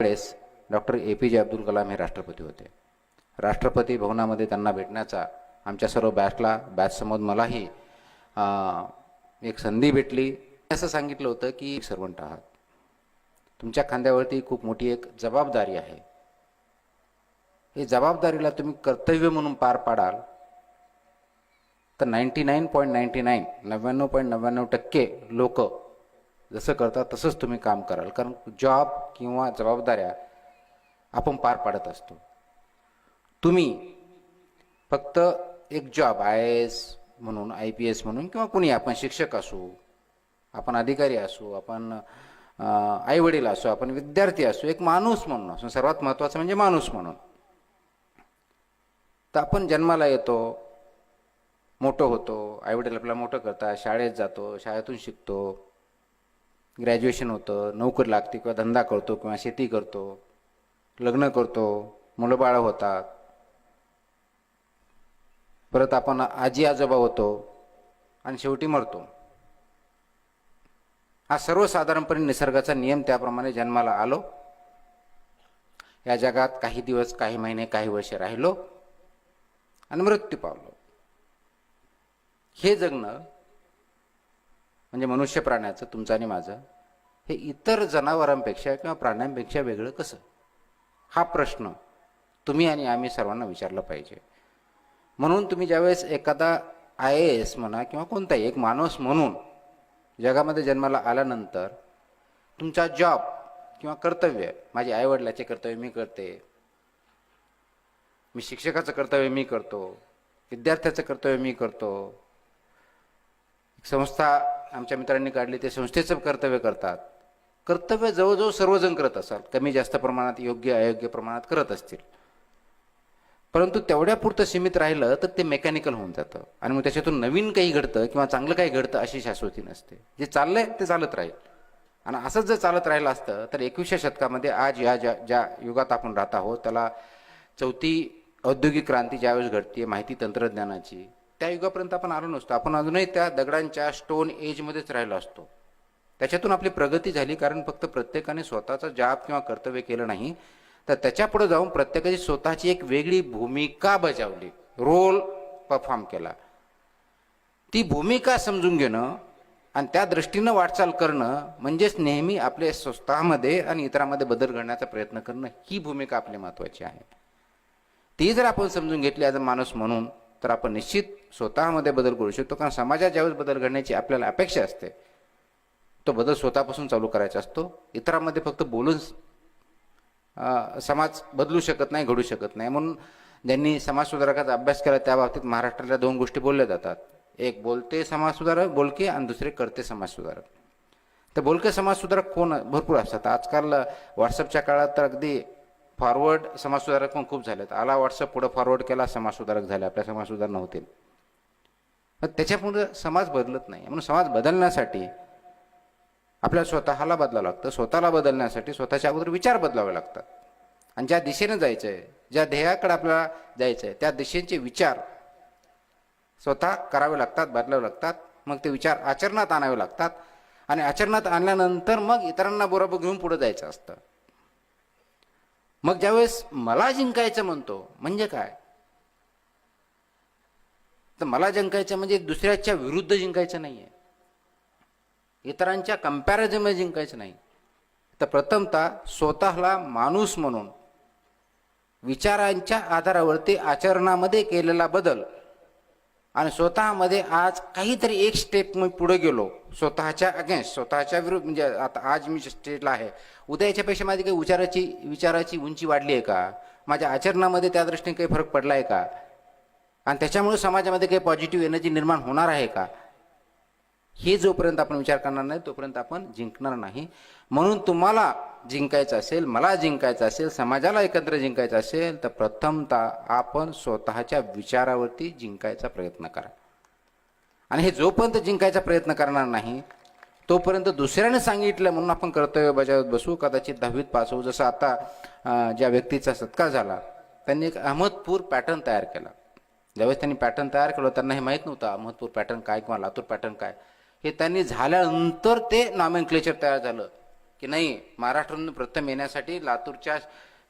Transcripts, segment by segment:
वेळेस doctor APJ Abdul Kalam हे राष्ट्रपती होते. राष्ट्रपती भवनामध्ये त्यांना भेटण्याचा आमच्या सर्व बॅचसमोर मलाही एक संधी भेटली. असं सांगितलं होतं की सर्वंट आहात, तुमच्या खांद्यावरती खूप मोठी एक जबाबदारी आहे. ही जबाबदारीला तुम्ही कर्तव्य म्हणून पार पाडाल तर 99.99% लोक जसं करतात तसंच तुम्ही काम कराल. कारण जॉब किंवा जबाबदाऱ्या आपण पार पाडत असतो. तुम्ही फक्त एक जॉब IAS म्हणून, IPS म्हणून किंवा कुणी, आपण शिक्षक असू, आपण अधिकारी असू, आपण आईवडील असू, आपण विद्यार्थी असू, एक माणूस म्हणून असू, सर्वात महत्त्वाचं म्हणजे माणूस म्हणून. तर आपण जन्माला येतो, मोठं होतो, आईवडील आपल्याला मोठं करतात, शाळेत जातो, शाळेतून शिकतो, ग्रॅज्युएशन होतं, नोकरी लागते किंवा धंदा करतो किंवा शेती करतो, लग्न करतो, मुलं बाळं होतात, परत आपण आजी आजोबा होतो आणि शेवटी मरतो. हा सर्वसाधारणपणे निसर्गाचा नियम, त्याप्रमाणे जन्माला आलो, या जगात काही दिवस, काही महिने, काही वर्ष राहिलो आणि मृत्यू पावलो. हे जगणं म्हणजे मनुष्य प्राण्याचं, तुमचं आणि माझं, हे इतर जनावरांपेक्षा किंवा प्राण्यांपेक्षा वेगळं कसं? हा प्रश्न तुम्ही आणि आम्ही सर्वांना विचारला पाहिजे. म्हणून तुम्ही ज्यावेळेस एखादा IAS म्हणा किंवा कोणताही एक माणूस म्हणून जगामध्ये जन्माला आल्यानंतर तुमचा जॉब किंवा कर्तव्य, माझे आईवडिलाचे कर्तव्य मी करते, मी शिक्षकाचं कर्तव्य मी करतो, विद्यार्थ्याचं कर्तव्य मी करतो, संस्था आमच्या मित्रांनी काढली ते संस्थेचं कर्तव्य करतात. कर्तव्य जवळजवळ सर्वजण करत असाल, कमी जास्त प्रमाणात, योग्य अयोग्य प्रमाणात करत असतील. परंतु तेवढ्यापुरतं सीमित राहिलं तर ते मेकॅनिकल होऊन जातं आणि मग त्याच्यातून नवीन काही घडतं किंवा चांगलं काही घडतं अशी शाश्वती नसते. जे चाललंय ते चालत राहील. आणि असंच जर चालत राहिलं असतं तर 21व्या शतकामध्ये, आज या ज्या युगात आपण राहत आहोत, त्याला चौथी औद्योगिक क्रांती ज्यावेळेस घडते माहिती तंत्रज्ञानाची, त्या युगापर्यंत आपण आलो नसतो. आपण अजूनही त्या दगडांच्या स्टोन एजमध्येच राहिलो असतो. त्याच्यातून आपली प्रगती झाली कारण फक्त प्रत्येकाने स्वतःचा जॉब किंवा कर्तव्य केलं नाही, तर त्याच्यापुढे जाऊन प्रत्येकाची स्वतःची एक वेगळी भूमिका बजावली, रोल परफॉर्म केला. ती भूमिका समजून घेणं आणि त्या दृष्टीनं वाटचाल करणं म्हणजेच नेहमी आपले स्वतःमध्ये आणि इतरांमध्ये बदल घडण्याचा प्रयत्न करणं, ही भूमिका आपली महत्त्वाची आहे. ती जर आपण समजून घेतली ॲज अ माणूस म्हणून, तर आपण निश्चित स्वतःमध्ये बदल करू शकतो. कारण समाजात ज्यावेळेस बदल घडण्याची आपल्याला अपेक्षा असते, तो बदल स्वतःपासून चालू करायचा असतो. इतरांमध्ये फक्त बोलून समाज बदलू शकत नाही, घडू शकत नाही. म्हणून ज्यांनी समाजसुधारकाचा अभ्यास केला त्या बाबतीत महाराष्ट्रातल्या 2 गोष्टी बोलल्या जातात. एक बोलते समाजसुधारक, बोलके, आणि दुसरे करते समाजसुधारक. तर बोलके समाजसुधारक कोण? भरपूर असतात. आजकाल व्हॉट्सअपच्या काळात तर अगदी फॉरवर्ड समाजसुधारक पण खूप झालेत. आला व्हॉट्सअप, पुढे फॉरवर्ड केला, समाजसुधारक झाले, आपल्या समाजसुधारणा होतील. पण त्याच्यापुढे समाज बदलत नाही. म्हणून समाज बदलण्यासाठी आपल्याला स्वतःला बदलावं लागतं. स्वतःला बदलण्यासाठी स्वतःच्या अगोदर विचार बदलावे लागतात. आणि ज्या दिशेने जायचं आहे, ज्या ध्येयाकडे आपल्याला जायचं आहे, त्या दिशेचे विचार स्वतः करावे लागतात, बदलावे लागतात. मग ते विचार आचरणात आणावे लागतात आणि आचरणात आणल्यानंतर मग इतरांना बरोबर घेऊन पुढे जायचं असतं. मग ज्यावेळेस मला जिंकायचं म्हणतो म्हणजे काय? तर मला जिंकायचं म्हणजे दुसऱ्याच्या विरुद्ध जिंकायचं नाहीये, इतरांच्या कंपॅरिझनमध्ये जिंकायचं नाही. तर प्रथमतः स्वतःला माणूस म्हणून विचारांच्या आधारावरती आचरणामध्ये केलेला बदल, आणि स्वतःमध्ये आज काहीतरी एक स्टेप मी पुढे गेलो, स्वतःच्या अगेन्स्ट, स्वतःच्या विरुद्ध. म्हणजे आता आज मी स्टेटला आहे, उद्या याच्यापेक्षा माझी काही विचाराची उंची वाढली आहे का? माझ्या आचरणामध्ये त्या दृष्टीने काही फरक पडला आहे का? आणि त्याच्यामुळे समाजामध्ये काही पॉझिटिव्ह एनर्जी निर्माण होणार आहे का? हे जोपर्यंत आपण विचार करणार नाही तोपर्यंत आपण जिंकणार नाही. म्हणून तुम्हाला जिंकायचं असेल, मला जिंकायचं असेल, समाजाला एकत्र जिंकायचं असेल, तर प्रथमतः आपण स्वतःच्या विचारावरती जिंकायचा प्रयत्न करा. आणि हे जोपर्यंत जिंकायचा प्रयत्न करणार नाही तोपर्यंत दुसऱ्याने सांगितलं म्हणून आपण कर्तव्य बजावत बसू, कदाचित 10वीत पास होऊ. जसं आता ज्या व्यक्तीचा सत्कार झाला, त्यांनी एक अहमदपूर पॅटर्न तयार केला. ज्यावेळेस त्यांनी पॅटर्न तयार केलं त्यांना हे माहीत नव्हतं अहमदपूर पॅटर्न काय किंवा लातूर पॅटर्न काय. हे त्यांनी झाल्यानंतर ते नॉमेनक्लेचर तयार झालं की नाही महाराष्ट्रातून प्रथम येण्यासाठी लातूरच्या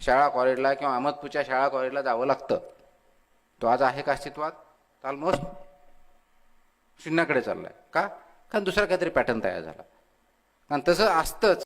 शाळा कॉलेजला किंवा अहमदपूरच्या शाळा कॉलेजला जावं लागतं, तो आज आहे का अस्तित्वात? ऑलमोस्ट शून्याकडे चाललाय. का? कारण दुसरा काहीतरी पॅटर्न तयार झाला. आणि तसं असतंच.